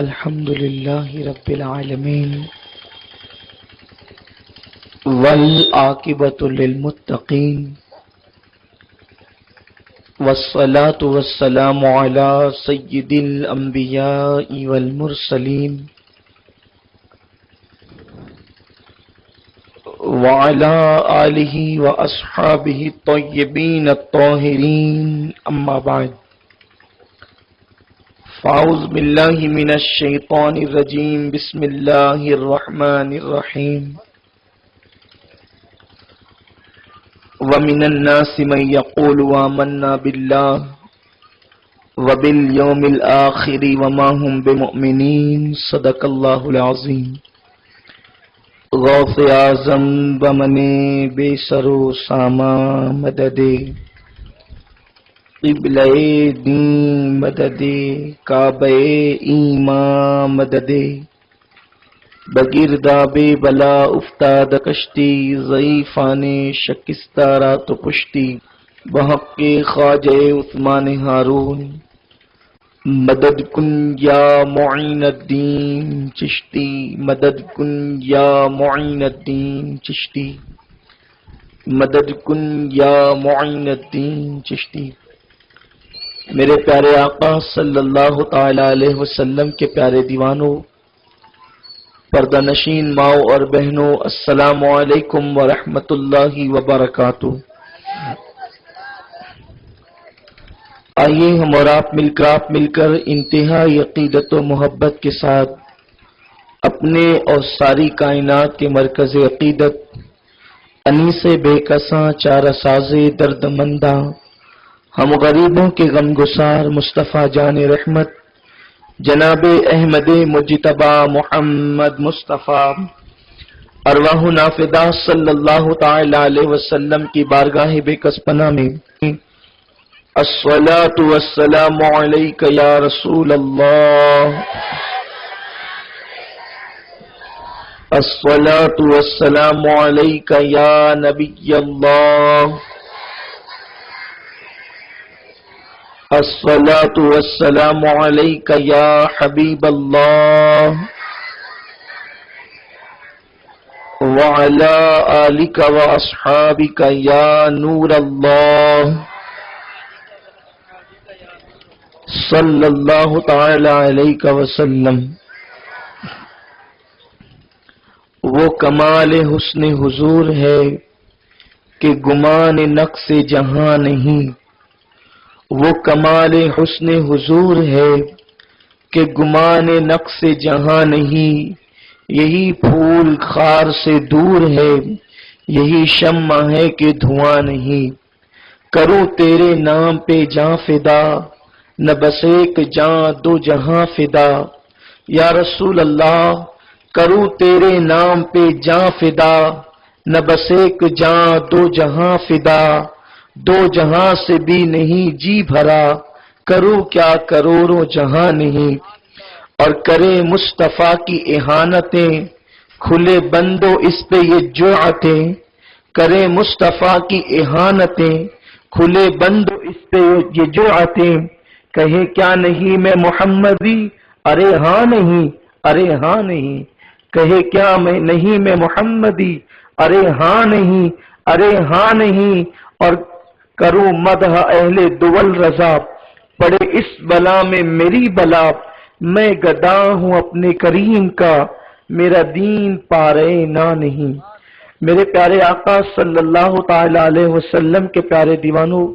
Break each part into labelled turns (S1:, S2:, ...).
S1: الحمد لله رب العالمين والعاقبة للمتقين والصلاة والسلام على سيد الأنبياء والمرسلين وعلى آله وأصحابه الطيبين الطاهرين أما بعد فأعوذ بالله من الشيطان الرجيم بسم الله الرحمن الرحيم ومن الناس من يقول آمنا بالله وباليوم الآخر وما هم بمؤمنين صدق الله العظيم غوث اعظم بمن بے سر و ساما مدد قبلہ دین مدد کعبہ ایمان مدد بگرداب بلا افتاد کشتی ضعیفان شکستہ رات و پشتی بحق خواجہ عثمان ہارون مدد کن یا معین الدین چشتی مدد کن یا معین الدین چشتی مدد کن یا معین الدین چشتی۔ میرے پیارے آقا صلی اللہ تعالی علیہ وسلم کے پیارے دیوانوں، پردہ نشین ماؤں اور بہنوں، السلام علیکم ورحمۃ اللہ وبرکاتہ۔ آئیے ہم اور آپ مل کر انتہائی عقیدت و محبت کے ساتھ اپنے اور ساری کائنات کے مرکز عقیدت انیس بے کساں چارہ ساز درد منداں ہم غریبوں کے غم گسار مصطفیٰ جان رحمت جناب احمد مجتبی محمد مصطفیٰ ارواح نافدہ صلی اللہ تعالی علیہ وسلم کی بارگاہ بے کس پناہ میں الصلاة والسلام علیک یا رسول اللہ، الصلاة والسلام علیک یا نبی اللہ، الصلاة والسلام علیک یا حبیب اللہ، وعلی آلک واصحابک یا نور اللہ، صلی اللہ تعالی علیہ وسلم۔ وہ کمال حسن حضور ہے کہ گمان نقص جہاں نہیں، وہ کمال حسن حضور ہے کہ گمان نقص جہاں نہیں، یہی پھول خار سے دور ہے، یہی شمع ہے کہ دھواں نہیں، کروں تیرے نام پہ جاں فدا، نہ بس ایک جاں دو جہاں فدا، یا رسول اللہ کروں تیرے نام پہ جاں فدا، نہ بس ایک جاں دو جہاں فدا، دو جہاں سے بھی نہیں جی بھرا، کروں کیا کروڑوں جہاں نہیں، اور کرے مصطفیٰ کی اہانتیں، کھلے بندو اس پہ یہ جرعتیں، کرے مصطفیٰ کی اہانتیں، کھلے بندو اس پہ یہ جرعتیں، کہے کیا نہیں میں محمدی، ارے ہاں نہیں، ارے ہاں نہیں، کہے کیا میں نہیں میں محمدی، ارے ہاں نہیں، ارے ہاں نہیں، اور کروں مدح اہل دول رضا، پڑے اس بلا میں میری بلا، میں گدا ہوں اپنے کریم کا، میرا دین پارے نہ نہیں۔ میرے پیارے آقا صلی اللہ تعالی علیہ وسلم کے پیارے دیوانوں،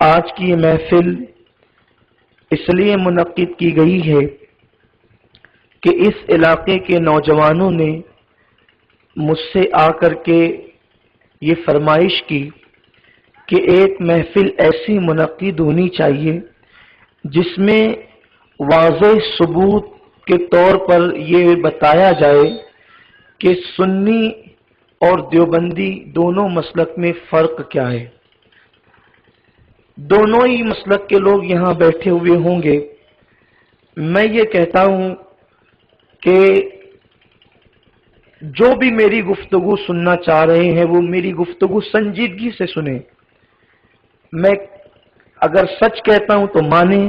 S1: آج کی یہ محفل اس لیے منعقد کی گئی ہے کہ اس علاقے کے نوجوانوں نے مجھ سے آ کر کے یہ فرمائش کی کہ ایک محفل ایسی منعقد ہونی چاہیے جس میں واضح ثبوت کے طور پر یہ بتایا جائے کہ سنی اور دیوبندی دونوں مسلک میں فرق کیا ہے۔ دونوں ہی مسلک کے لوگ یہاں بیٹھے ہوئے ہوں گے۔ میں یہ کہتا ہوں کہ جو بھی میری گفتگو سننا چاہ رہے ہیں وہ میری گفتگو سنجیدگی سے سنیں۔ میں اگر سچ کہتا ہوں تو مانیں،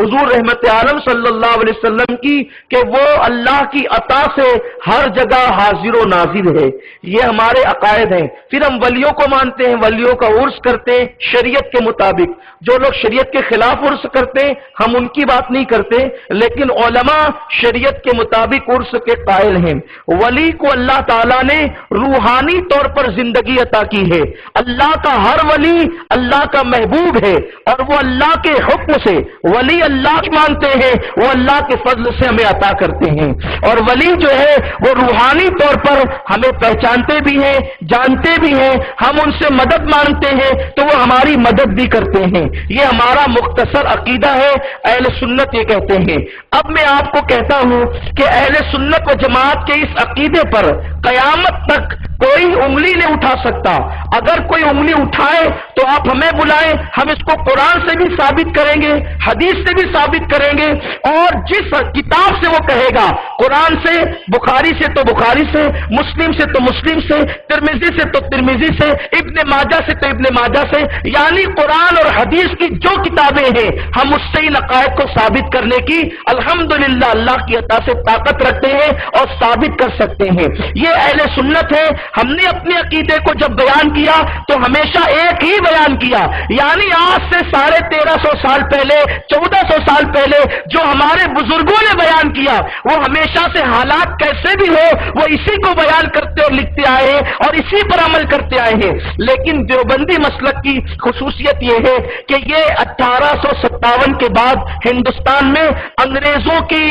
S1: حضور رحمت عالم صلی اللہ علیہ وسلم کی کہ وہ اللہ کی عطا سے ہر جگہ حاضر و ناظر ہے. یہ ہمارے عقائد ہیں. پھر ہم ولیوں کو مانتے ہیں, ولیوں کا عرس کرتے ہیں شریعت کے مطابق. جو لوگ شریعت کے خلاف عرس کرتے ہیں ہم ان کی بات نہیں کرتے, لیکن علماء شریعت کے مطابق عرس کے قائل ہیں. ولی کو اللہ تعالیٰ نے روحانی طور پر زندگی عطا کی ہے. اللہ کا ہر ولی اللہ کا محبوب ہے, اور وہ اللہ کے حکم سے ولی اللہ مانتے ہیں, وہ اللہ کے فضل سے ہمیں عطا کرتے ہیں. اور ولی جو ہے وہ روحانی طور پر ہمیں پہچانتے بھی ہیں, جانتے بھی ہیں. ہم ان سے مدد مانگتے ہیں تو وہ ہماری مدد بھی کرتے ہیں. یہ ہمارا مختصر عقیدہ ہے. اہل سنت یہ کہتے ہیں. اب میں آپ کو کہتا ہوں کہ اہل سنت و جماعت کے اس عقیدے پر قیامت تک کوئی انگلی نہیں اٹھا سکتا. اگر کوئی انگلی اٹھائے تو آپ ہمیں بلائیں, ہم اس کو قرآن سے بھی ثابت کریں گے, حدیث سے بھی ثابت کریں گے. اور جس کتاب سے وہ کہے گا, قرآن سے, بخاری سے تو بخاری سے, مسلم سے تو مسلم سے, ترمذی سے تو ترمذی سے, ابن ماجہ سے تو ابن ماجہ سے, یعنی قرآن اور حدیث کی جو کتابیں ہیں ہم اس سے ان عقائد کو ثابت کرنے کی الحمدللہ اللہ کی عطا سے طاقت رکھتے ہیں اور ثابت کر سکتے ہیں. یہ اہل سنت ہے. ہم نے اپنے عقیدے کو جب بیان کیا تو ہمیشہ ایک ہی بیان کیا, یعنی آج سے 1350 سال پہلے, 1400 سال پہلے جو ہمارے بزرگوں نے بیان کیا, وہ ہمیشہ سے حالات کیسے بھی ہو وہ اسی کو بیان کرتے اور لکھتے آئے ہیں اور اسی پر عمل کرتے آئے ہیں. لیکن دیوبندی مسلک کی خصوصیت یہ ہے کہ یہ 1857 کے بعد ہندوستان میں انگریزوں کی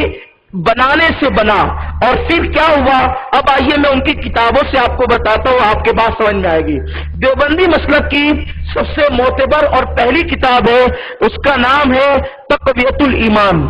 S1: بنانے سے بنا. اور پھر کیا ہوا, اب آئیے میں ان کی کتابوں سے آپ کو بتاتا ہوں, آپ کے بات سمجھ میں آئے گی. دیوبندی مسلک کی سب سے معتبر اور پہلی کتاب ہے, اس کا نام ہے تقویۃ الایمان.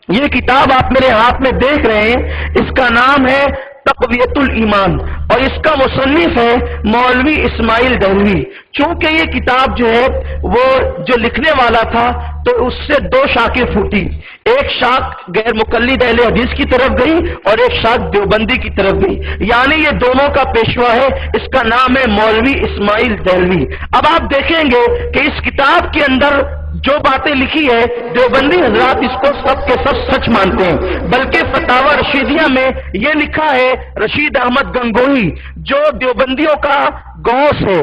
S1: یہ کتاب آپ میرے ہاتھ میں دیکھ رہے ہیں, اس کا نام ہے تقویۃ الایمان, اور اس کا مصنف ہے مولوی اسماعیل دہلوی. چونکہ یہ کتاب جو ہے وہ جو لکھنے والا تھا تو اس سے دو شاخیں پھوٹی. ایک شاخ غیر مقلد اہل حدیث کی طرف گئی اور ایک شاخ دیوبندی کی طرف گئی, یعنی یہ دونوں کا پیشوا ہے. اس کا نام ہے مولوی اسماعیل دہلوی. اب آپ دیکھیں گے کہ اس کتاب کے اندر جو باتیں لکھی ہے دیوبندی حضرات اس کو سب کے سب سچ مانتے ہیں. بلکہ فتاوی رشیدیہ میں یہ لکھا ہے, رشید احمد گنگوہی جو دیوبندیوں کا غوث ہے,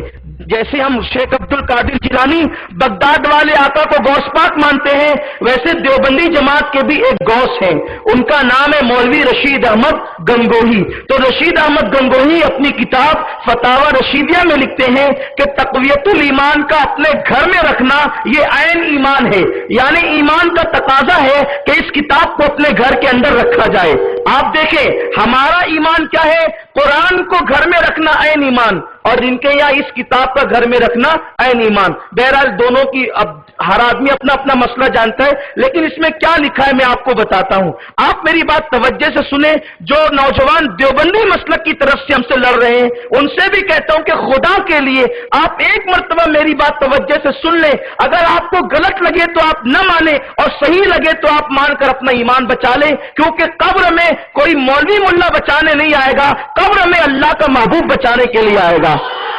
S1: جیسے ہم شیخ عبد القادر جیلانی بغداد والے آقا کو غوث پاک مانتے ہیں, ویسے دیوبندی جماعت کے بھی ایک غوث ہیں, ان کا نام ہے مولوی رشید احمد گنگوہی. تو رشید احمد گنگوہی اپنی کتاب فتاوی رشیدیہ میں لکھتے ہیں کہ تقویۃ الایمان کا اپنے گھر میں رکھنا یہ عین ایمان ہے, یعنی ایمان کا تقاضا ہے کہ اس کتاب کو اپنے گھر کے اندر رکھا جائے. آپ دیکھیں ہمارا ایمان کیا ہے, قرآن کو گھر میں رکھنا عین ایمان, اور ان کے یہاں اس کتاب کا گھر میں رکھنا عین ایمان. بہرحال دونوں کی اب ہر آدمی اپنا اپنا مسئلہ جانتا ہے, لیکن اس میں کیا لکھا ہے میں آپ کو بتاتا ہوں. آپ میری بات توجہ سے سنیں. جو نوجوان دیوبندی مسلک کی طرف سے ہم سے لڑ رہے ہیں ان سے بھی کہتا ہوں کہ خدا کے لیے آپ ایک مرتبہ میری بات توجہ سے سن لیں. اگر آپ کو غلط لگے تو آپ نہ مانیں, اور صحیح لگے تو آپ مان کر اپنا ایمان بچا لیں, کیونکہ قبر میں کوئی مولوی ملا بچانے نہیں آئے گا, قبر میں اللہ کا محبوب بچانے کے لیے آئے گا.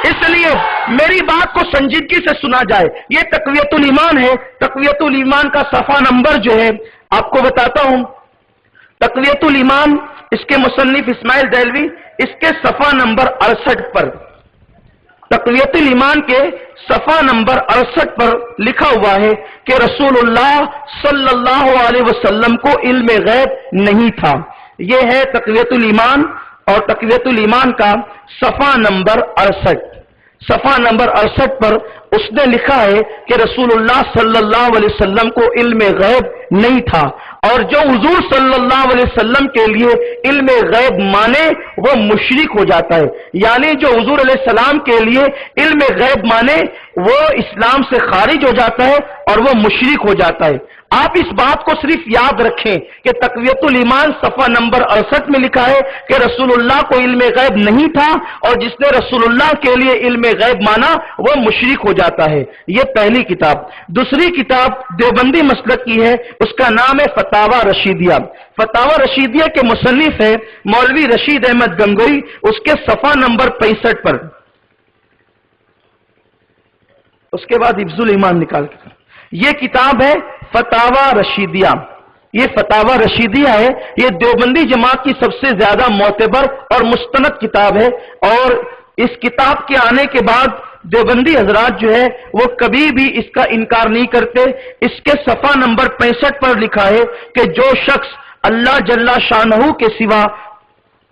S1: اس لیے میری بات کو سنجیدگی سے سنا جائے. یہ تقویۃ الایمان ہے. تقویۃ الایمان کا صفحہ نمبر جو ہے آپ کو بتاتا ہوں. تقویۃ الایمان اس کے مصنف اسماعیل دہلوی, اس کے صفحہ نمبر 68 پر, تقویۃ الایمان کے صفحہ نمبر 68 پر لکھا ہوا ہے کہ رسول اللہ صلی اللہ علیہ وسلم کو علم غیب نہیں تھا. یہ ہے تقویۃ الایمان, اور تقویۃ الایمان کا صفحہ نمبر 68. صفحہ نمبر 68 پر اس نے لکھا ہے کہ رسول اللہ صلی اللہ علیہ وسلم کو علم غیب نہیں تھا, اور جو حضور صلی اللہ علیہ وسلم کے لیے علم غیب مانے وہ مشرک ہو جاتا ہے. یعنی جو حضور علیہ السلام کے لیے علم غیب مانے وہ اسلام سے خارج ہو جاتا ہے اور وہ مشرک ہو جاتا ہے. آپ اس بات کو صرف یاد رکھیں کہ تقویۃ الایمان صفحہ نمبر 68 میں لکھا ہے کہ رسول اللہ کو علم غیب نہیں تھا, اور جس نے رسول اللہ کے لیے علم غیب مانا وہ مشرک ہو جاتا ہے. یہ پہلی کتاب. دوسری کتاب دیوبندی مسلک کی ہے, اس کا نام ہے فتاوی رشیدیہ. فتاوی رشیدیہ کے مصنف ہے مولوی رشید احمد گنگوہی, اس کے صفحہ نمبر 65 پر. اس کے بعد حفظ الایمان نکال کے, یہ کتاب ہے
S2: فتاوا رشیدیہ، یہ فتاوا رشیدیہ ہے، یہ دیوبندی جماعت کی سب سے زیادہ معتبر اور مستند کتاب ہے، اور اس کتاب کے آنے کے بعد دیوبندی حضرات جو ہے وہ کبھی بھی اس کا انکار نہیں کرتے۔ اس کے صفحہ نمبر 65 پر لکھا ہے کہ جو شخص اللہ جل شانہ کے سوا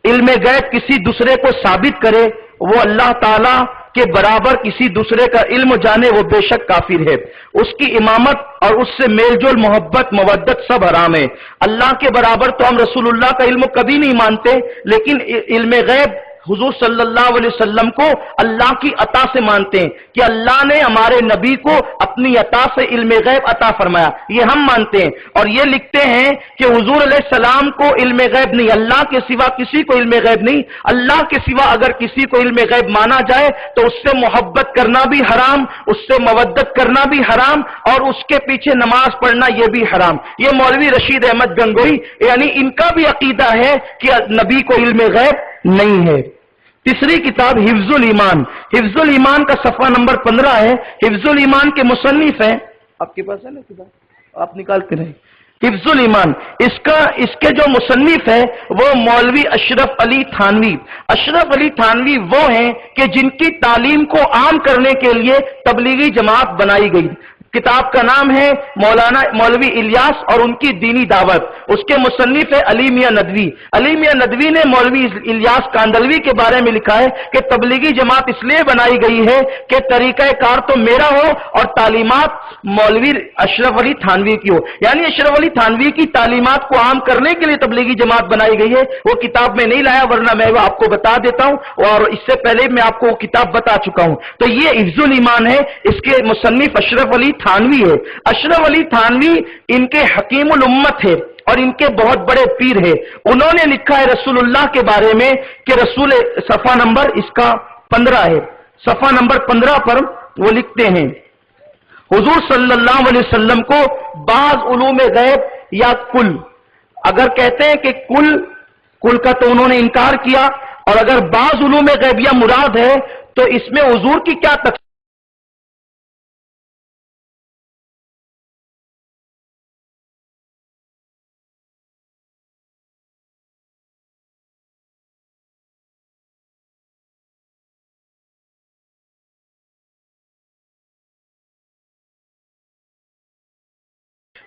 S2: علم غیب کسی دوسرے کو ثابت کرے وہ اللہ تعالی کے برابر کسی دوسرے کا علم جانے وہ بے شک کافر ہے، اس کی امامت اور اس سے میل جول محبت مودت سب حرام ہے۔ اللہ کے برابر تو ہم رسول اللہ کا علم کبھی نہیں مانتے، لیکن علم غیب حضور صلی اللہ علیہ وسلم کو اللہ کی عطا سے مانتے ہیں کہ اللہ نے ہمارے نبی کو اپنی عطا سے علم غیب عطا فرمایا، یہ ہم مانتے ہیں۔ اور یہ لکھتے ہیں کہ حضور علیہ السلام کو علم غیب نہیں، اللہ کے سوا کسی کو علم غیب نہیں، اللہ کے سوا اگر کسی کو علم غیب مانا جائے تو اس سے محبت کرنا بھی حرام، اس سے مودت کرنا بھی حرام، اور اس کے پیچھے نماز پڑھنا یہ بھی حرام۔ یہ مولوی رشید احمد گنگوئی یعنی ان کا بھی عقیدہ ہے کہ نبی کو علم غیب نہیں ہے۔ تیسری کتاب حفظ الایمان، حفظ الایمان کا صفحہ نمبر 15 ہے۔ حفظ الایمان کے مصنف ہیں، آپ کے پاس ہے نا کتاب، آپ نکالتے رہیں۔ حفظ الایمان اس کے جو مصنف ہے وہ مولوی اشرف علی تھانوی۔ اشرف علی تھانوی وہ ہیں کہ جن کی تعلیم کو عام کرنے کے لیے تبلیغی جماعت بنائی گئی۔ کتاب کا نام ہے مولانا مولوی الیاس اور ان کی دینی دعوت۔ اس کے مصنف ہے علی میاں ندوی۔ علی میاں ندوی نے مولوی الیاس کاندلوی کے بارے میں لکھا ہے کہ تبلیغی جماعت اس لیے بنائی گئی ہے کہ طریقہ کار تو میرا ہو اور تعلیمات مولوی اشرف علی تھانوی کی ہو، یعنی اشرف علی تھانوی کی تعلیمات کو عام کرنے کے لیے تبلیغی جماعت بنائی گئی ہے۔ وہ کتاب میں نہیں لایا ورنہ میں وہ آپ کو بتا دیتا ہوں، اور اس سے پہلے میں آپ کو وہ کتاب بتا چکا ہوں۔ تو یہ حفظ الایمان ہے، اس کے مصنف اشرف علی تھانوی ہے۔ اشرف علی تھانوی ان کے حکیم الامت ہے اور ان کے بہت بڑے پیر ہے۔ انہوں نے لکھا ہے رسول اللہ کے بارے میں کہ رسول، صفحہ نمبر اس کا 15 ہے، صفحہ نمبر 15 پر وہ لکھتے ہیں حضور صلی اللہ علیہ وسلم کو بعض علوم غیب یا کل، اگر کہتے ہیں کہ کل کا تو انہوں نے انکار کیا، اور اگر بعض علوم غیبیہ مراد ہے تو اس میں حضور کی کیا تقسیم؟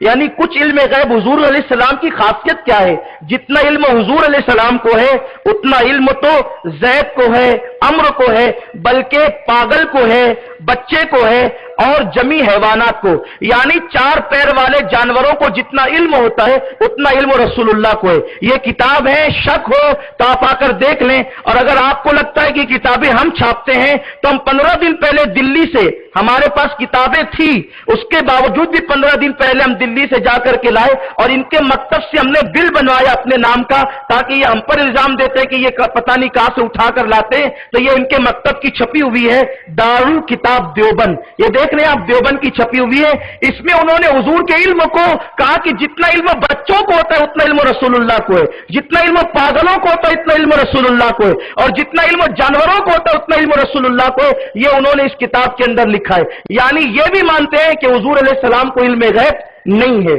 S2: یعنی کچھ علم غیب حضور علیہ السلام کی خاصیت کیا ہے؟ جتنا علم حضور علیہ السلام کو ہے اتنا علم تو زید کو ہے، عمرو کو ہے، بلکہ پاگل کو ہے، بچے کو ہے، اور جمی حیوانات کو، یعنی 4 پیر والے جانوروں کو جتنا علم ہوتا ہے اتنا علم رسول اللہ کو ہے۔ یہ کتاب ہے، شک ہو تو آپ آ کر دیکھ لیں، اور اگر آپ کو لگتا ہے کہ کتابیں ہم چھاپتے ہیں تو ہم 15 دن پہلے دلی سے ہمارے پاس کتابیں تھی، اس کے باوجود بھی 15 دن پہلے ہم دلی سے جا کر کے لائے اور ان کے مکتب سے ہم نے بل بنوایا اپنے نام کا، تاکہ یہ ہم پر الزام دیتے کہ یہ پتہ نہیں کہاں سے اٹھا کر لاتے ہیں، تو یہ ان کے مکتب کی چھپی ہوئی ہے دارالکتاب دیوبند، یہ دیکھ لیں آپ، دیوبند کی چھپی ہوئی ہے۔ اس میں انہوں نے حضور کے علم کو کہا کہ جتنا علم بچوں کو ہوتا ہے اتنا علم رسول اللہ کو ہے، جتنا علم پاگلوں کو ہوتا ہے اتنا علم رسول اللہ کو ہے، اور جتنا علم جانوروں کو ہوتا ہے اتنا علم رسول اللہ کو ہے۔ یہ انہوں نے اس کتاب کے اندر لکھا ہے، یعنی یہ بھی مانتے ہیں کہ حضور علیہ السلام کو علم غیب نہیں ہے۔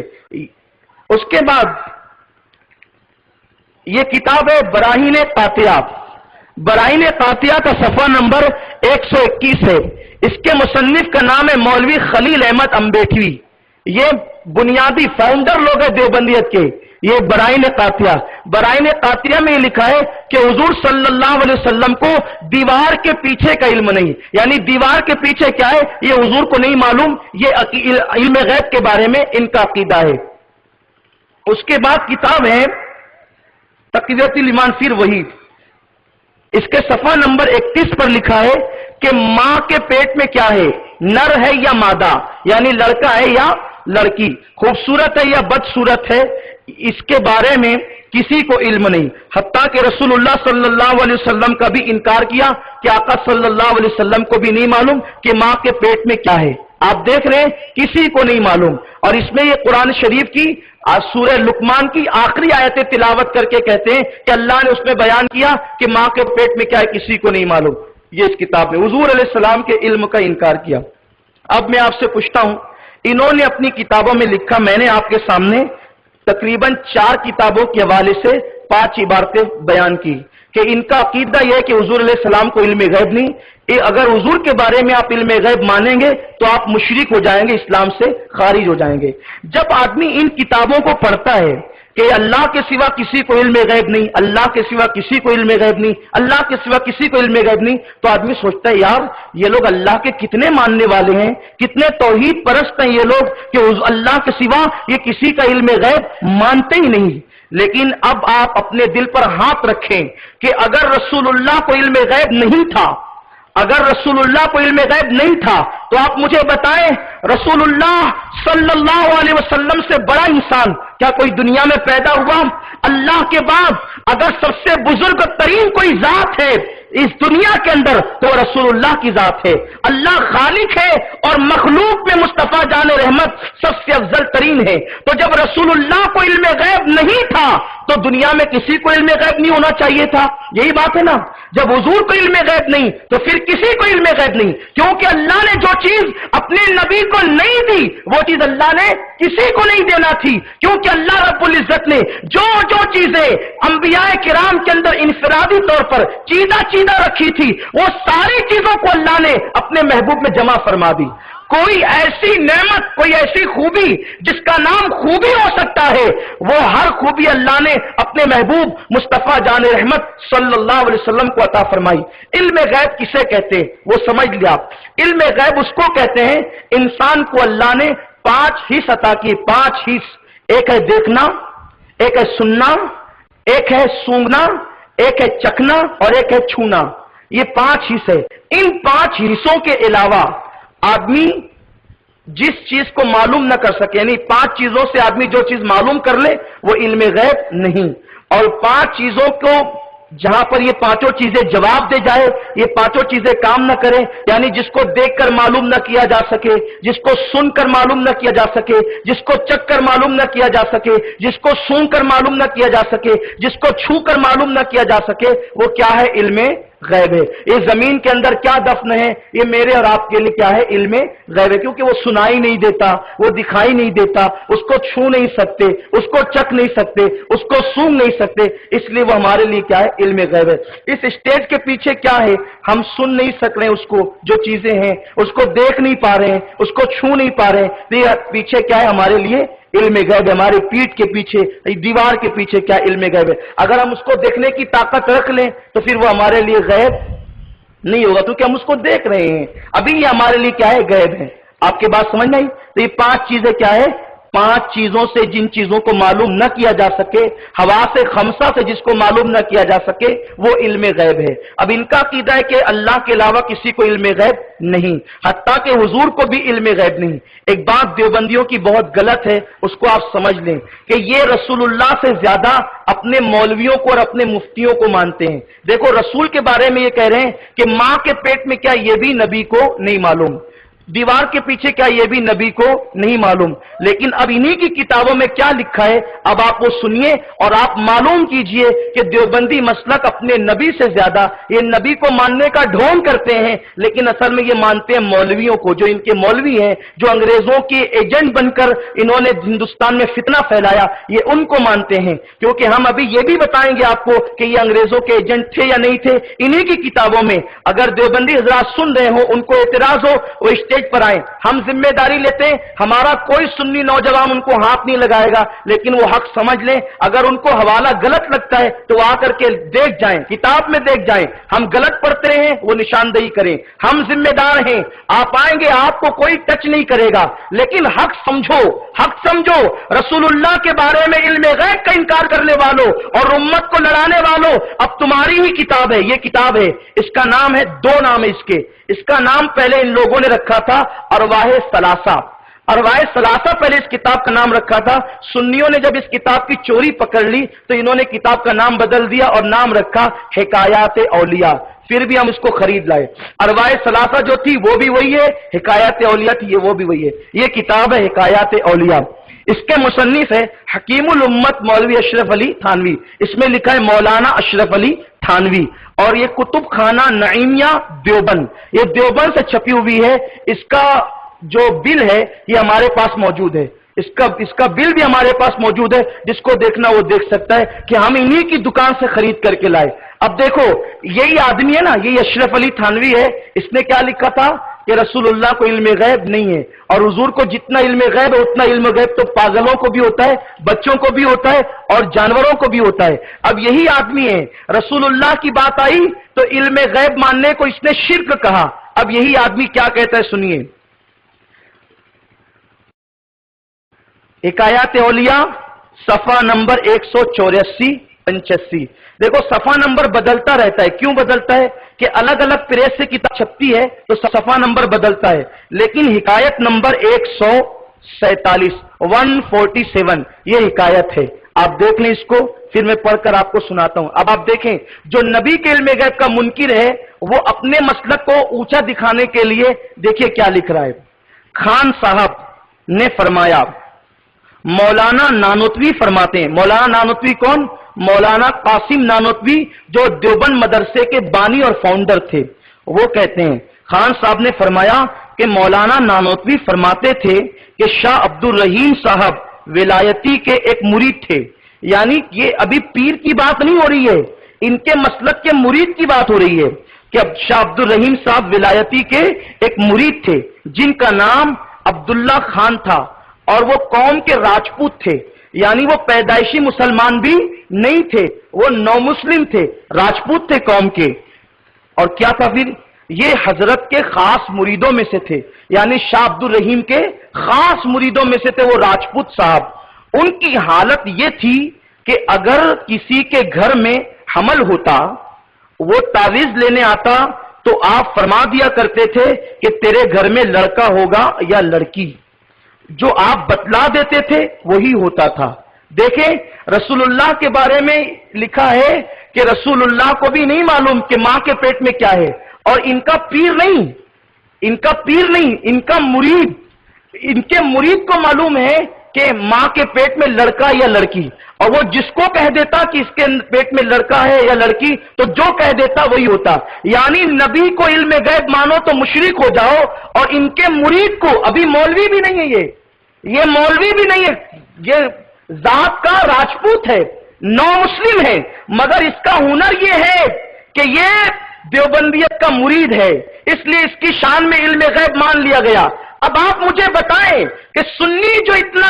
S2: اس کے بعد یہ کتاب ہے براہین قاطعہ، براہین قاطعہ کا صفحہ نمبر 121 ہے۔ اس کے مصنف کا نام ہے مولوی خلیل احمد امبیٹوی، یہ بنیادی فاؤنڈر لوگ ہیں دیوبندیت کے۔ یہ براہین قاطعہ، براہین قاطعہ میں یہ لکھا ہے کہ حضور صلی اللہ علیہ وسلم کو دیوار کے پیچھے کا علم نہیں، یعنی دیوار کے پیچھے کیا ہے یہ حضور کو نہیں معلوم، یہ علم غیب کے بارے میں ان کا عقیدہ ہے۔ اس کے بعد کتاب ہے تقویۃ الایمان فی الوحید، اس کے صفحہ نمبر 31 پر لکھا ہے کہ ماں کے پیٹ میں کیا ہے، نر ہے یا مادہ، یعنی لڑکا ہے یا لڑکی، خوبصورت ہے یا بدصورت ہے، اس کے بارے میں کسی کو علم نہیں، حتیٰ کہ رسول اللہ صلی اللہ علیہ وسلم کا بھی انکار کیا کہ آقا صلی اللہ علیہ وسلم کو بھی نہیں معلوم کہ ماں کے پیٹ میں کیا ہے۔ آپ دیکھ رہے ہیں کسی کو نہیں معلوم، اور اس میں یہ قرآن شریف کی سورہ لقمان کی آخری آیتیں تلاوت کر کے کہتے ہیں کہ اللہ نے اس میں بیان کیا کہ ماں کے پیٹ میں کیا ہے کسی کو نہیں معلوم۔ یہ اس کتاب میں حضور علیہ السلام کے علم کا انکار کیا۔ اب میں آپ سے پوچھتا ہوں، انہوں نے اپنی کتابوں میں لکھا، میں نے آپ کے سامنے تقریباً 4 کتابوں کے حوالے سے 5 عبارتیں بیان کی کہ ان کا عقیدہ یہ ہے کہ حضور علیہ السلام کو علم غیب نہیں. اگر حضور کے بارے میں آپ علم غیب مانیں گے تو آپ مشرک ہو جائیں گے، اسلام سے خارج ہو جائیں گے. جب آدمی ان کتابوں کو پڑھتا ہے کہ اللہ کے سوا کسی کو علم غیب نہیں، اللہ کے سوا کسی کو علم غیب نہیں، اللہ کے سوا کسی کو علم غیب نہیں، تو آدمی سوچتا ہے یار یہ لوگ اللہ کے کتنے ماننے والے ہیں، کتنے توحید پرست ہیں یہ لوگ کہ اللہ کے سوا یہ کسی کا علم غیب مانتے ہی نہیں. لیکن اب آپ اپنے دل پر ہاتھ رکھیں کہ اگر رسول اللہ کو علم غیب نہیں تھا، اگر رسول اللہ کو علم غیب نہیں تھا تو آپ مجھے بتائیں رسول اللہ صلی اللہ علیہ وسلم سے بڑا انسان کیا کوئی دنیا میں پیدا ہوا؟ اللہ کے بعد اگر سب سے بزرگ ترین کوئی ذات ہے اس دنیا کے اندر تو رسول اللہ کی ذات ہے. اللہ خالق ہے اور مخلوق میں مصطفیٰ جان رحمت سب سے افضل ترین ہے. تو جب رسول اللہ کو علم غیب نہیں تھا تو دنیا میں کسی کو علم غیب نہیں ہونا چاہیے تھا. یہی بات ہے نا، جب حضور کو علم غیب نہیں تو پھر کسی کو علم غیب نہیں، کیونکہ اللہ نے جو چیز اپنے نبی کو نہیں دی وہ چیز اللہ نے کسی کو نہیں دینا تھی. کیونکہ اللہ رب العزت نے جو چیزیں انبیاء کرام کے اندر انفرادی طور پر چیزیں رکھی تھی وہ ساری چیزوں کو اللہ نے اپنے محبوب میں جمع فرما دی. کوئی ایسی نعمت، کوئی ایسی خوبی جس کا نام خوبی ہو سکتا ہے وہ ہر خوبی اللہ نے اپنے محبوب مصطفیٰ جان رحمت صلی اللہ علیہ وسلم کو عطا فرمائی. علم غیب کسے کہتے ہیں وہ سمجھ لیا. علم غیب اس کو کہتے ہیں انسان کو اللہ نے 5 حص عطا کی. 5 حص، ایک ہے دیکھنا، ایک ہے سننا، ایک ہے سونگنا، ایک ہے چکھنا اور ایک ہے چھونا. یہ 5 حص ہے. ان 5 حصوں کے علاوہ آدمی جس چیز کو معلوم نہ کر سکے، یعنی 5 چیزوں سے آدمی جو چیز معلوم کر لے وہ علم غیب نہیں. اور 5 چیزوں کو جہاں پر یہ 5 چیزیں جواب دے جائے، یہ 5 چیزیں کام نہ کریں، یعنی جس کو دیکھ کر معلوم نہ کیا جا سکے، جس کو سن کر معلوم نہ کیا جا سکے، جس کو چکھ کر معلوم نہ کیا جا سکے، جس کو سونگ کر معلوم نہ کیا جا سکے، جس کو چھو کر معلوم نہ کیا جا سکے، وہ کیا ہے؟ علم غیب ہے. یہ زمین کے اندر کیا دفن ہے یہ میرے اور آپ کے لیے کیا ہے؟ علم غیب ہے. کیونکہ وہ سنائی نہیں دیتا، وہ دکھائی نہیں دیتا، اس کو چھو نہیں سکتے، اس کو چکھ نہیں سکتے، اس کو سونگ نہیں سکتے، اس لیے وہ ہمارے لیے کیا ہے؟ علم غیب ہے. اس اسٹیج کے پیچھے کیا ہے؟ ہم سن نہیں سک رہے، اس کو جو چیزیں ہیں اس کو دیکھ نہیں پا رہے ہیں، اس کو چھو نہیں پا رہے ہیں. پیچھے کیا ہے ہمارے لیے؟ علم غیب ہے. ہماری پیٹھ کے پیچھے، دیوار کے پیچھے کیا علم غیب ہے. اگر ہم اس کو دیکھنے کی طاقت رکھ لیں تو پھر وہ ہمارے لیے غیب نہیں ہوگا، کیونکہ ہم اس کو دیکھ رہے ہیں. ابھی یہ ہمارے لیے کیا ہے؟ غیب ہے. آپ کی بات سمجھ نہیں؟ تو یہ 5 چیزیں کیا ہے؟ 5 چیزوں سے جن چیزوں کو معلوم نہ کیا جا سکے، حواس خمسہ سے جس کو معلوم نہ کیا جا سکے وہ علم غیب ہے. اب ان کا عقیدہ ہے کہ اللہ کے علاوہ کسی کو علم غیب نہیں، حتیٰ کہ حضور کو بھی علم غیب نہیں. ایک بات دیوبندیوں کی بہت غلط ہے، اس کو آپ سمجھ لیں کہ یہ رسول اللہ سے زیادہ اپنے مولویوں کو اور اپنے مفتیوں کو مانتے ہیں. دیکھو رسول کے بارے میں یہ کہہ رہے ہیں کہ ماں کے پیٹ میں کیا یہ بھی نبی کو نہیں معلوم، دیوار کے پیچھے کیا یہ بھی نبی کو نہیں معلوم. لیکن اب انہی کی کتابوں میں کیا لکھا ہے اب آپ وہ سنیے اور آپ معلوم کیجئے کہ دیوبندی مسلک اپنے نبی سے زیادہ یہ نبی کو ماننے کا ڈھونگ کرتے ہیں، لیکن اصل میں یہ مانتے ہیں مولویوں کو. جو ان کے مولوی ہیں جو انگریزوں کے ایجنٹ بن کر انہوں نے ہندوستان میں فتنہ پھیلایا، یہ ان کو مانتے ہیں. کیونکہ ہم ابھی یہ بھی بتائیں گے آپ کو کہ یہ انگریزوں کے ایجنٹ تھے یا نہیں تھے. انہی کی کتابوں میں اگر دیوبندی حضرات سن رہے ہوں، ان کو اعتراض ہو، وہ پر آئیں. ہم ذمہ داری لیتے ہیں، ہمارا کوئی سنی نوجوان ان کو ہاتھ نہیں لگائے گا، لیکن وہ حق سمجھ لیں. اگر ان کو حوالہ غلط لگتا ہے تو آ کر کے دیکھ جائیں، کتاب میں دیکھ جائیں. ہم غلط پڑھتے ہیں وہ نشاندہی کریں، ہم ذمہ دار ہیں. آپ آئیں گے آپ کو کوئی ٹچ نہیں کرے گا، لیکن حق سمجھو، حق سمجھو. رسول اللہ کے بارے میں علم غیب کا انکار کرنے والوں اور امت کو لڑانے والوں، اب تمہاری ہی کتاب ہے، یہ کتاب ہے، اس کا نام ہے، 2 نام ہے اس کا نام پہلے ان لوگوں نے رکھا تھا ارواح ثلاثہ. ارواح ثلاثہ پہلے اس کتاب کا نام رکھا تھا. سنیوں نے جب اس کتاب کی چوری پکڑ لی تو انہوں نے کتاب کا نام بدل دیا اور نام رکھا حکایات اولیاء. پھر بھی ہم اس کو خرید لائے. ارواح ثلاثہ جو تھی وہ بھی وہی ہے، حکایات اولیاء تھی وہ بھی وہی ہے. یہ کتاب ہے حکایات اولیاء. اس کے مصنف ہے حکیم الامت مولوی اشرف علی تھانوی. اس میں لکھا ہے مولانا اشرف علی تھانوی. اور یہ کتب خانہ نعیمیہ دیوبند، یہ دیوبند سے چھپی ہوئی ہے. اس کا جو بل ہے یہ ہمارے پاس موجود ہے، اس کا بل بھی ہمارے پاس موجود ہے، جس کو دیکھنا وہ دیکھ سکتا ہے کہ ہم انہی کی دکان سے خرید کر کے لائے۔ اب دیکھو یہی آدمی ہے نا، یہی اشرف علی تھانوی ہے، اس نے کیا لکھا تھا کہ رسول اللہ کو علم غیب نہیں ہے، اور حضور کو جتنا علم غیب ہے اتنا علم غیب تو پاگلوں کو بھی ہوتا ہے، بچوں کو بھی ہوتا ہے، اور جانوروں کو بھی ہوتا ہے۔ اب یہی آدمی ہے، رسول اللہ کی بات آئی تو علم غیب ماننے کو اس نے شرک کہا۔ اب یہی آدمی کیا کہتا ہے سنیے، حکایات اولیاء صفحہ نمبر 184-85۔ دیکھو صفحہ نمبر بدلتا رہتا ہے، کیوں بدلتا ہے کہ الگ الگ پریس سے کتاب چھپتی ہے تو صفحہ نمبر بدلتا ہے، لیکن حکایت نمبر 147 یہ حکایت ہے۔ آپ دیکھ لیں اس کو، پھر میں پڑھ کر آپ کو سناتا ہوں۔ اب آپ دیکھیں، جو نبی کے علم غیب کا منکر ہے وہ اپنے مسلک کو اونچا دکھانے کے لیے دیکھیے کیا لکھ رہا ہے۔ خان صاحب نے فرمایا، مولانا نانوتوی فرماتے ہیں، مولانا نانوتوی کون؟ مولانا قاسم نانوتوی، جو دیوبند مدرسے کے بانی اور فاؤنڈر تھے، وہ کہتے ہیں خان صاحب نے فرمایا کہ مولانا نانوتوی فرماتے تھے کہ شاہ عبد الرحیم صاحب ولایتی کے ایک مرید تھے، یعنی یہ ابھی پیر کی بات نہیں ہو رہی ہے، ان کے مسلک کے مرید کی بات ہو رہی ہے کہ اب شاہ عبد الرحیم صاحب ولایتی کے ایک مرید تھے جن کا نام عبداللہ خان تھا، اور وہ قوم کے راجپوت تھے، یعنی وہ پیدائشی مسلمان بھی نہیں تھے، وہ نو مسلم تھے، راجپوت تھے قوم کے۔ اور کیا تھا پھر؟ یہ حضرت کے خاص مریدوں میں سے تھے، یعنی شاہ عبد الرحیم کے خاص مریدوں میں سے تھے وہ راجپوت صاحب۔ ان کی حالت یہ تھی کہ اگر کسی کے گھر میں حمل ہوتا، وہ تعویذ لینے آتا تو آپ فرما دیا کرتے تھے کہ تیرے گھر میں لڑکا ہوگا یا لڑکی، جو آپ بتلا دیتے تھے وہی ہوتا تھا۔ دیکھیں رسول اللہ کے بارے میں لکھا ہے کہ رسول اللہ کو بھی نہیں معلوم کہ ماں کے پیٹ میں کیا ہے، اور ان کا پیر نہیں، ان کا مرید، ان کے مرید کو معلوم ہے کہ ماں کے پیٹ میں لڑکا یا لڑکی، اور وہ جس کو کہہ دیتا کہ اس کے پیٹ میں لڑکا ہے یا لڑکی تو جو کہہ دیتا وہی ہوتا۔ یعنی نبی کو علم غیب مانو تو مشرک ہو جاؤ، اور ان کے مرید کو، ابھی مولوی بھی نہیں ہے، یہ مولوی بھی نہیں ہے، یہ ذات کا راجپوت ہے، نو مسلم ہے، مگر اس کا ہنر یہ ہے کہ یہ دیوبندیت کا مرید ہے، اس لیے اس کی شان میں علم غیب مان لیا گیا۔ اب آپ مجھے بتائیں کہ سنی جو اتنا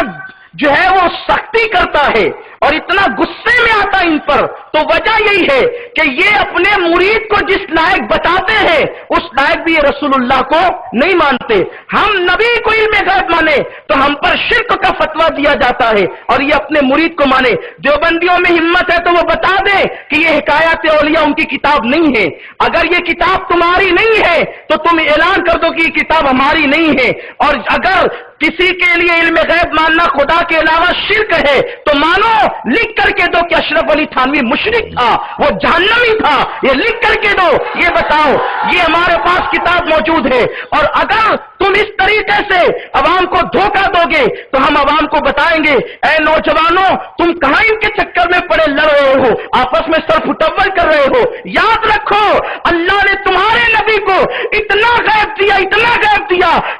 S2: جو ہے وہ سختی کرتا ہے اور اتنا غصے میں آتا ان پر، تو وجہ یہی ہے کہ یہ اپنے مرید کو جس لائق بتاتے ہیں اس لائق بھی یہ رسول اللہ کو نہیں مانتے۔ ہم نبی کو علم غیب مانے تو ہم پر شرک کا فتویٰ دیا جاتا ہے، اور یہ اپنے مرید کو مانے۔ دیوبندیوں میں ہمت ہے تو وہ بتا دیں کہ یہ حکایات اولیاء ان کی کتاب نہیں ہے۔ اگر یہ کتاب تمہاری نہیں ہے تو تم اعلان کر دو کہ یہ کتاب ہماری نہیں ہے، اور اگر کسی کے لیے علم غیب ماننا خدا کے علاوہ شرک ہے تو مانو، لکھ کر کے دو کہ اشرف علی تھانوی مشرک تھا، وہ جہنمی تھا، یہ لکھ کر کے دو، یہ بتاؤ۔ یہ ہمارے پاس کتاب موجود ہے، اور اگر تم اس طریقے سے عوام کو دھوکہ دو گے تو ہم عوام کو بتائیں گے، اے نوجوانوں تم کہاں ان کے چکر میں پڑے لڑ رہے ہو، آپس میں سر پھٹول کر رہے ہو۔ یاد رکھو اللہ نے تمہارے نبی کو اتنا غیب دیا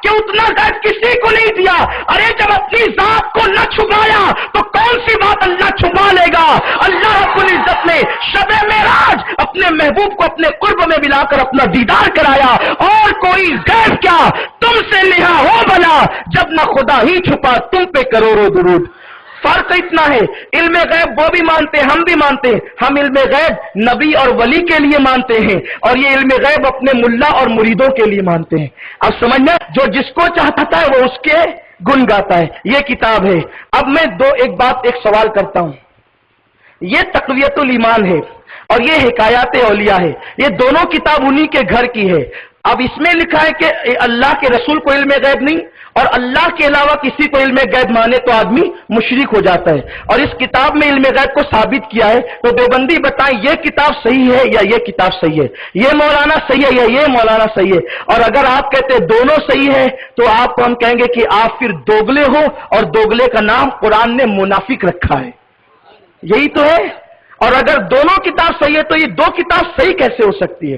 S2: کہ اتنا غیب کسی کو نہیں دیا۔ ارے جب اپنی ذات کو نہ چھپایا تو کون سی بات اللہ چھپا لے گا؟ اللہ رب العزت نے شب معراج اپنے محبوب کو اپنے قرب میں ملا کر اپنا دیدار کرایا، اور کوئی غیب کیا تم سے نہا ہو بنا، جب نہ خدا ہی چھپا تم پہ کروڑوں درود۔ فرق اتنا ہے، علم غیب وہ بھی مانتے ہیں، ہم بھی مانتے ہیں۔ ہم علم غیب نبی اور ولی کے لیے مانتے ہیں، اور یہ علم غیب اپنے ملا اور مریدوں کے لیے مانتے ہیں۔ اب سمجھنا، جو جس کو چاہتا ہے وہ اس کے گن گاتا ہے، یہ کتاب ہے۔ اب میں ایک سوال کرتا ہوں، یہ تقویت الایمان ہے اور یہ حکایات اولیاء ہے، یہ دونوں کتاب انہی کے گھر کی ہے۔ اب اس میں لکھا ہے کہ اللہ کے رسول کو علم غیب نہیں، اور اللہ کے علاوہ کسی کو علم غیب مانے تو آدمی مشرک ہو جاتا ہے، اور اس کتاب میں علم غیب کو ثابت کیا ہے۔ تو دیوبندی بتائیں یہ کتاب صحیح ہے یا یہ کتاب صحیح ہے، یہ مولانا صحیح ہے یا یہ مولانا صحیح ہے؟ اور اگر آپ کہتے ہیں دونوں صحیح ہے تو آپ کو ہم کہیں گے کہ آپ پھر دوگلے ہو، اور دوگلے کا نام قرآن نے منافق رکھا ہے، یہی تو ہے۔ اور اگر دونوں کتاب صحیح ہے تو یہ دو کتاب صحیح کیسے ہو سکتی ہے؟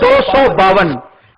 S2: 252।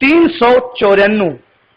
S2: 394।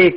S2: 1।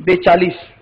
S2: 42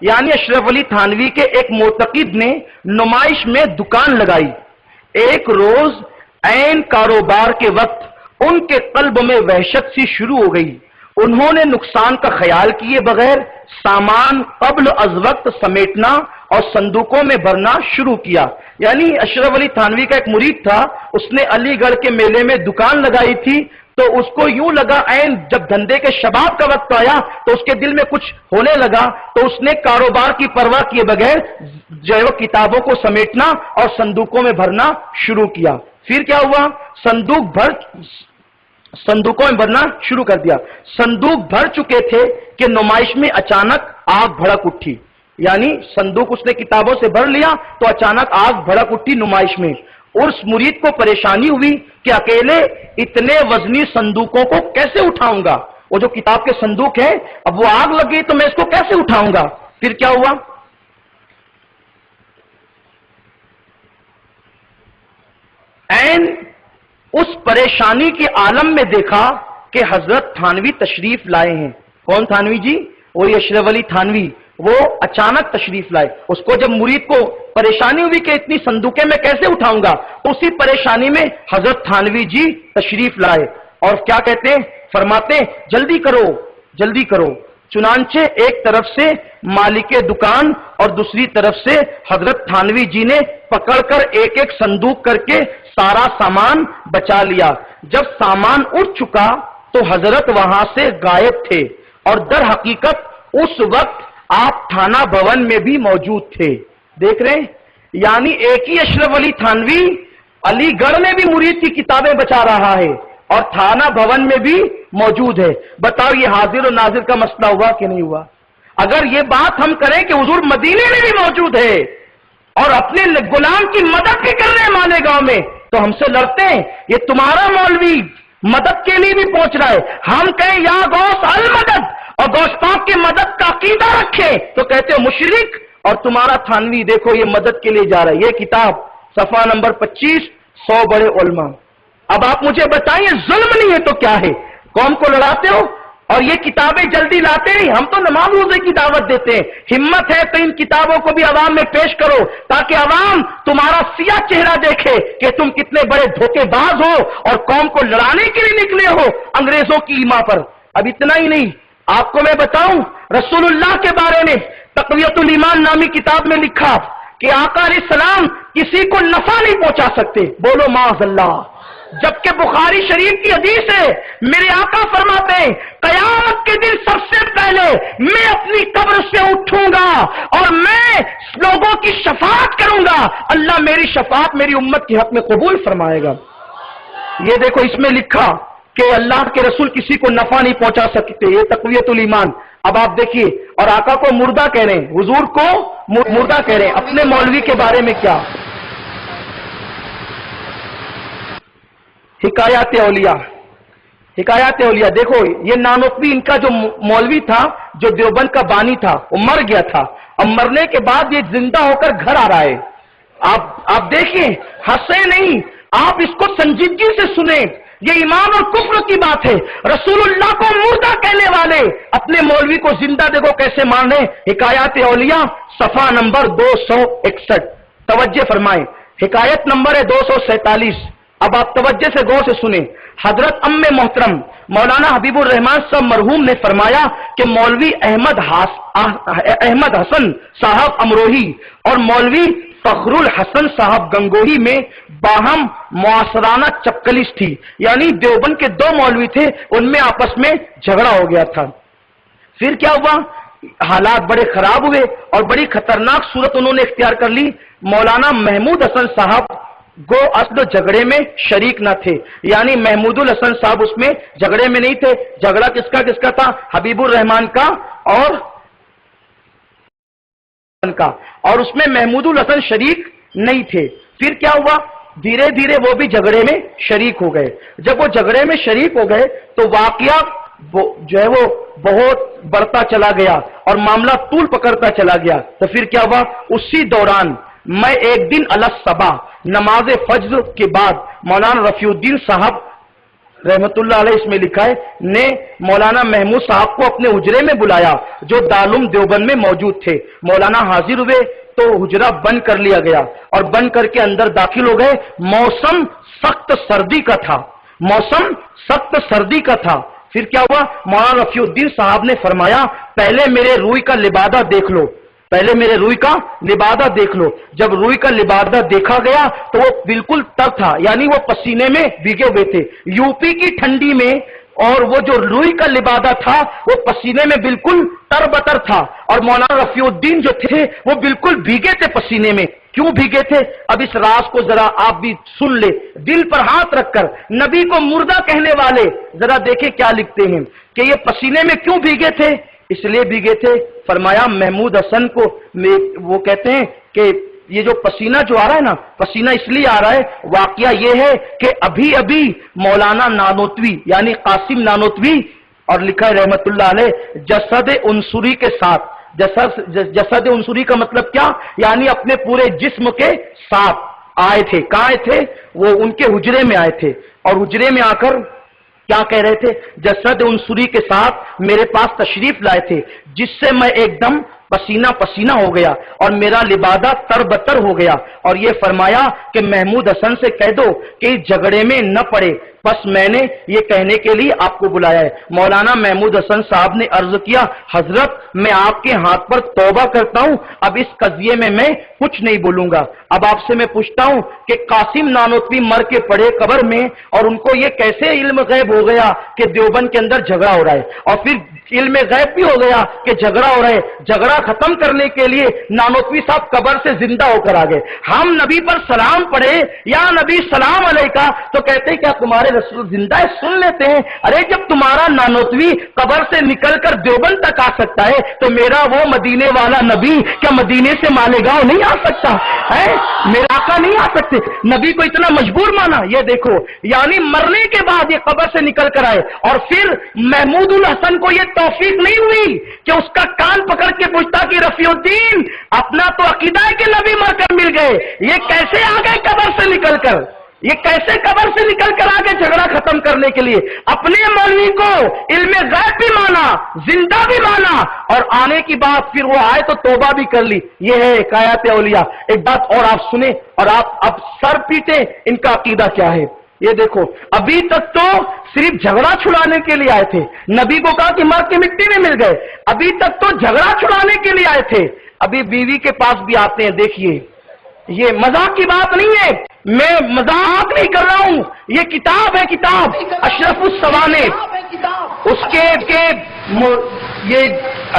S2: یعنی اشرف علی تھانوی کے ایک معتقد نے نمائش میں دکان لگائی. ایک روز عین کاروبار کے وقت ان کے قلب میں وحشت سی شروع ہو گئی. انہوں نے نقصان کا خیال کیے بغیر سامان قبل از وقت سمیٹنا اور صندوقوں میں بھرنا شروع کیا. یعنی اشرف علی تھانوی کا ایک مرید تھا, اس نے علی گڑھ کے میلے میں دکان لگائی تھی, تو اس کو یوں لگا عین جب دھندے کے شباب کا وقت آیا تو اس کے دل میں کچھ ہونے لگا, تو اس نے کاروبار کی پرواہ کیے بغیر جو ہے وہ کتابوں کو سمیٹنا اور صندوقوں میں بھرنا شروع کیا. پھر کیا ہوا, صندوقوں میں بھرنا شروع کر دیا. صندوق بھر چکے تھے کہ نمائش میں اچانک آگ بھڑک اٹھی. یعنی صندوق اس نے کتابوں سے بھر لیا تو اچانک آگ بھڑک اٹھی نمائش میں. اور اس مرید کو پریشانی ہوئی کہ اکیلے اتنے وزنی صندوقوں کو کیسے اٹھاؤں گا, وہ جو کتاب کے صندوق ہے اب وہ آگ لگی تو میں اس کو کیسے اٹھاؤں گا. پھر کیا ہوا, عین اس پریشانی کے عالم میں دیکھا کہ حضرت تھانوی تشریف لائے ہیں. کون تھانوی جی؟ وہی اشرف علی تھانوی. وہ اچانک تشریف لائے. اس کو جب مرید کو پریشانی ہوئی کہ اتنی صندوقیں میں کیسے اٹھاؤں گا, اسی پریشانی میں حضرت تھانوی جی تشریف لائے اور کیا کہتے ہیں, فرماتے ہیں جلدی کرو جلدی کرو. چنانچہ ایک طرف سے مالک دکان اور دوسری طرف سے حضرت تھانوی جی نے پکڑ کر ایک ایک صندوق کر کے سارا سامان بچا لیا. جب سامان اٹھ چکا تو حضرت وہاں سے غائب تھے اور در حقیقت اس وقت آپ تھانہ بھون میں بھی موجود تھے. دیکھ رہے ہیں, یعنی ایک ہی اشرف علی تھانوی علی گڑھ میں بھی مرید کی کتابیں بچا رہا ہے اور تھانہ بھون میں بھی موجود ہے. بتاؤ یہ حاضر و ناظر کا مسئلہ ہوا کہ نہیں ہوا؟ اگر یہ بات ہم کریں کہ حضور مدینے میں بھی موجود ہے اور اپنے غلام کی مدد بھی کر رہے ہیں مالیگاؤں میں, تو ہم سے لڑتے ہیں یہ تمہارا مولوی مدد کے لیے بھی پہنچ رہا ہے. ہم کہیں یا غوث المدد اور غوث پاک کی مدد کا عقیدہ رکھے تو کہتے ہو مشرک, اور تمہارا تھانوی دیکھو یہ مدد کے لیے جا رہا ہے. یہ کتاب صفحہ نمبر 25, 100 بڑے علماء. اب آپ مجھے بتائیں ظلم نہیں ہے تو کیا ہے؟ قوم کو لڑاتے ہو اور یہ کتابیں جلدی لاتے نہیں. ہم تو نماز روزے کی دعوت دیتے ہیں, ہمت ہے تو ان کتابوں کو بھی عوام میں پیش کرو تاکہ عوام تمہارا سیاہ چہرہ دیکھے کہ تم کتنے بڑے دھوکے باز ہو اور قوم کو لڑانے کے لیے نکلے ہو انگریزوں کی ایما پر. اب اتنا ہی نہیں, آپ کو میں بتاؤں رسول اللہ کے بارے میں تقویت الایمان نامی کتاب میں لکھا کہ آقا علیہ السلام کسی کو نفع نہیں پہنچا سکتے. بولو معاذ اللہ. جبکہ بخاری شریف کی حدیث ہے, میرے آقا فرماتے ہیں قیامت کے دن سب سے پہلے میں اپنی قبر سے اٹھوں گا اور میں لوگوں کی شفاعت کروں گا, اللہ میری شفاعت میری امت کے حق میں قبول فرمائے گا. یہ دیکھو اس میں لکھا کہ اللہ کے رسول کسی کو نفع نہیں پہنچا سکتے, یہ تقویت الایمان. اب آپ دیکھیے, اور آقا کو مردہ کہہ رہے ہیں, حضور کو مردہ کہہ رہے ہیں. اپنے مولوی کے بارے میں کیا حکایات اولیاء. حکایات اولیاء دیکھو, یہ نانوتوی ان کا جو مولوی تھا جو دیوبند کا بانی تھا وہ مر گیا تھا. اب مرنے کے بعد یہ زندہ ہو کر گھر آ رہا ہے. آپ دیکھیں, ہنسے نہیں, آپ اس کو سنجیدگی سے سنیں. یہ ایمان اور کفر کی بات ہے. رسول اللہ کو مردہ کہنے والے اپنے مولوی کو زندہ دیکھو کیسے مانے. حکایات اولیاء صفحہ نمبر 261. توجہ فرمائیں, حکایت نمبر ہے 247. اب آپ توجہ سے غور سے سنیں. حضرت ام محترم مولانا حبیب الرحمان صاحب مرحوم نے فرمایا کہ مولوی احمد حسن صاحب امروہی اور مولوی فخر الحسن صاحب گنگوہی میں باہم معاصرانہ چپکلیس تھی. یعنی دیوبند کے 2 مولوی تھے, ان میں آپس میں جھگڑا ہو گیا تھا. پھر کیا ہوا, حالات بڑے خراب ہوئے اور بڑی خطرناک صورت انہوں نے اختیار کر لی. مولانا محمود حسن صاحب گو اصل جھگڑے میں شریک نہ تھے. یعنی محمود الحسن صاحب اس میں جھگڑے میں نہیں تھے. جھگڑا کس کا تھا؟ حبیب الرحمان کا اور اس میں محمود الحسن شریک نہیں تھے. پھر کیا ہوا, دھیرے دھیرے وہ بھی جھگڑے میں شریک ہو گئے. جب وہ جھگڑے میں شریک ہو گئے تو واقعہ جو ہے وہ بہت بڑھتا چلا گیا اور معاملہ طول پکڑتا چلا گیا. تو پھر کیا ہوا, اسی دوران میں ایک دن الصبح نماز فجر کے بعد مولانا رفیع الدین صاحب رحمت اللہ علیہ اس میں لکھا ہے نے مولانا محمود صاحب کو اپنے حجرے میں بلایا جو دارالعلوم دیوبند میں موجود تھے. مولانا حاضر ہوئے تو حجرہ بند کر لیا گیا اور بند کر کے اندر داخل ہو گئے. موسم سخت سردی کا تھا, موسم سخت سردی کا تھا. پھر کیا ہوا؟ مولانا رفیع الدین صاحب نے فرمایا پہلے میرے روئی کا لبادہ دیکھ لو, پہلے میرے روئی کا لبادہ دیکھ لو. جب روئی کا لبادہ دیکھا گیا تو وہ بالکل تر تھا, یعنی وہ پسینے میں بھیگے ہوئے تھے. یوپی کی ٹھنڈی میں اور وہ جو روئی کا لبادہ تھا وہ پسینے میں بالکل تر بتر تھا, اور مولانا رفیع الدین جو تھے وہ بالکل بھیگے تھے پسینے میں. کیوں بھیگے تھے؟ اب اس راز کو ذرا آپ بھی سن لے, دل پر ہاتھ رکھ کر. نبی کو مردہ کہنے والے ذرا دیکھیں کیا لکھتے ہیں کہ یہ پسینے میں کیوں بھیگے تھے. اس لیے بھیگے تھے, فرمایا محمود حسن کو وہ کہتے ہیں کہ یہ جو پسینہ جو آ رہا ہے نا, پسینہ اس لیے آ رہا ہے, واقعہ یہ ہے کہ ابھی ابھی مولانا نانوتوی یعنی قاسم نانوتوی, اور لکھا ہے رحمت اللہ علیہ جسد عنصری کے ساتھ. جسد عنصری کا مطلب کیا؟ یعنی اپنے پورے جسم کے ساتھ آئے تھے. کہاں آئے تھے؟ وہ ان کے حجرے میں آئے تھے, اور حجرے میں آ کر کیا کہہ رہے تھے؟ جسد عنصری کے ساتھ میرے پاس تشریف لائے تھے جس سے میں ایک دم پسینہ پسینہ ہو گیا اور میرا لبادہ تر بتر ہو گیا. اور یہ فرمایا کہ محمود حسن سے کہہ دو کہ اس جھگڑے میں نہ پڑے, بس میں نے یہ کہنے کے لیے آپ کو بلایا ہے. مولانا محمود حسن صاحب نے عرض کیا حضرت میں آپ کے ہاتھ پر توبہ کرتا ہوں, اب اس قضیے میں کچھ نہیں بولوں گا. اب آپ سے میں پوچھتا ہوں کہ قاسم نانوتوی مر کے پڑے قبر میں, اور ان کو یہ کیسے علم غیب ہو گیا کہ دیوبند کے اندر جھگڑا ہو رہا ہے, اور پھر علم غیب بھی ہو گیا کہ جھگڑا ہو رہا ہے. جھگڑا ختم کرنے کے لیے نانوتوی صاحب قبر سے زندہ ہو کر آ گئے. ہم نبی پر سلام پڑھے یا نبی سلام علیکہ تو کہتے ہیں کیا تمہارے رسول زندہ ہے؟ سن لیتے ہیں. ارے جب تمہارا نانوتوی قبر سے نکل کر دیوبند تک آ سکتا ہے تو میرا وہ مدینے والا نبی کیا مدینے سے مالیگاؤں نہیں آ سکتا ہے؟ میرا آقا نہیں آ سکتے؟ نبی کو اتنا مجبور مانا. یہ دیکھو, یعنی مرنے کے بعد یہ قبر سے نکل کر آئے, اور پھر محمود الحسن کو یہ توفیق نہیں ہوئی کہ اس کا کان پکڑ کے پوچھتا کہ رفیع الدین اپنا تو عقیدہ ہے کہ نبی مر کر مل گئے, یہ کیسے آ گئے قبر سے نکل کر؟ یہ کیسے قبر سے نکل کر آگے جھگڑا ختم کرنے کے لیے اپنے مولوی کو علم غیب بھی مانا, زندہ بھی مانا, اور آنے کی بات پھر وہ آئے تو توبہ بھی کر لی. یہ ہے حکایت اولیاء. ایک بات اور آپ سنیں اور آپ اب سر پیٹیں ان کا عقیدہ کیا ہے. یہ دیکھو, ابھی تک تو صرف جھگڑا چھڑانے کے لیے آئے تھے, نبی کو کہا کہ مر کے مٹی میں مل گئے. ابھی تک تو جھگڑا چھڑانے کے لیے آئے تھے, ابھی بیوی کے پاس بھی آتے ہیں. دیکھیے یہ مذاق کی بات نہیں ہے, میں مذاق نہیں کر رہا ہوں, یہ کتاب ہے, کتاب اشرف السوانے, اس کے یہ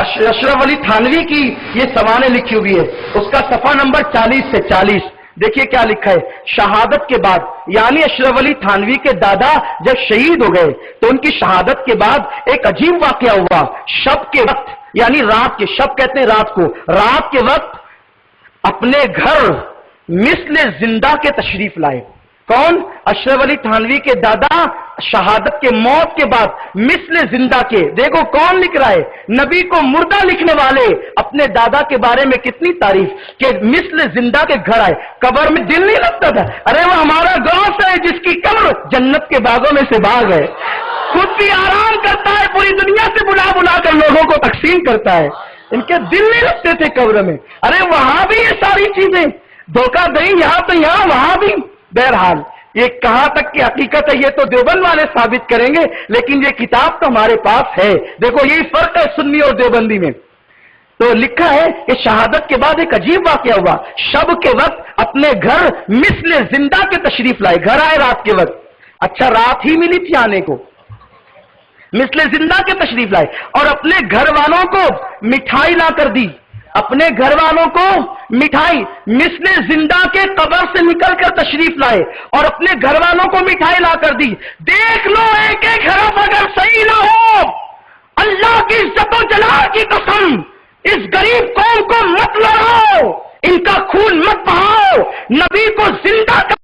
S2: اشرف علی تھانوی کی یہ سوانے لکھی ہوئی ہے, اس کا صفحہ نمبر 40 سے 40. دیکھیے کیا لکھا ہے. شہادت کے بعد یعنی اشرف علی تھانوی کے دادا جب شہید ہو گئے تو ان کی شہادت کے بعد ایک عجیب واقعہ ہوا. شب کے وقت یعنی رات کے, شب کہتے ہیں رات کو, رات کے وقت اپنے گھر مثل زندہ کے تشریف لائے. کون؟ اشرف علی تھانوی کے دادا شہادت کے موت کے بعد مثل زندہ کے. دیکھو کون لکھ رہا ہے, نبی کو مردہ لکھنے والے اپنے دادا کے بارے میں کتنی تعریف کہ مثل زندہ کے گھر آئے. قبر میں دل نہیں لگتا تھا. ارے وہ ہمارا گوشت ہے جس کی قبر جنت کے باغوں میں سے باغ ہے, خود بھی آرام کرتا ہے, پوری دنیا سے بلا بلا کر لوگوں کو تقسیم کرتا ہے. ان کے دل نہیں لگتے تھے قبر میں. ارے وہاں بھی یہ ساری چیزیں دھوکہ دہی, یہاں تو یہاں وہاں بھی. بہرحال یہ کہاں تک کی حقیقت ہے یہ تو دیوبند والے ثابت کریں گے, لیکن یہ کتاب تو ہمارے پاس ہے. دیکھو یہی فرق ہے سنی اور دیوبندی میں. تو لکھا ہے کہ شہادت کے بعد ایک عجیب واقعہ ہوا. شب کے وقت اپنے گھر مثل زندہ کے تشریف لائے. گھر آئے رات کے وقت, اچھا رات ہی ملی تھی آنے کو, مثل زندہ کے تشریف لائے اور اپنے گھر والوں کو مٹھائی لا کر دی. اپنے گھر والوں کو مٹھائی مثل زندہ کے قبر سے نکل کر تشریف لائے اور اپنے گھر والوں کو مٹھائی لا کر دی. دیکھ لو ایک ایک حرف اگر صحیح نہ ہو, اللہ کی عزت و جلال کی قسم اس غریب قوم کو مت لڑاؤ, ان کا خون مت بہاؤ, نبی کو زندہ